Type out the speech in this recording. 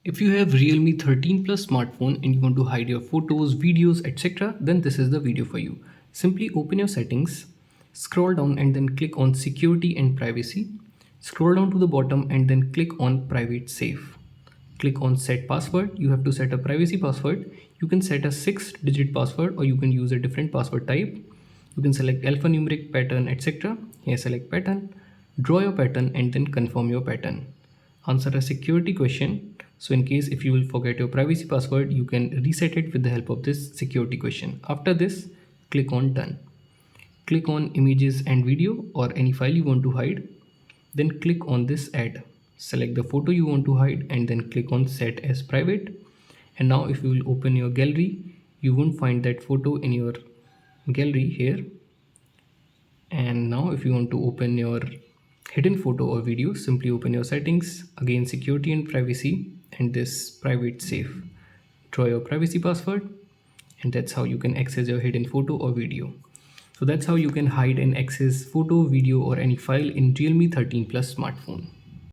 If you have Realme 13 Plus smartphone and you want to hide your photos, videos, etc., then this is the video for you. Simply open your settings, scroll down and then click on security and privacy. Scroll down to the bottom and then click on private safe. Click on set password. You have to set a privacy password. You can set a 6-digit password or you can use a different password type. You can select alphanumeric pattern, etc. Here select pattern, draw your pattern and then confirm your pattern. Answer a security question. So in case if you will forget your privacy password, you can reset it with the help of this security question. After this, click on done. Click on images and video or any file you want to hide. Then click on this add. Select the photo you want to hide and then click on set as private. And now if you will open your gallery, you won't find that photo in your gallery here. And now if you want to open your hidden photo or video, simply open your settings, again security and privacy and this private safe. Draw your privacy password and that's how you can access your hidden photo or video. So that's how you can hide and access photo, video or any file in Realme 13 Plus smartphone.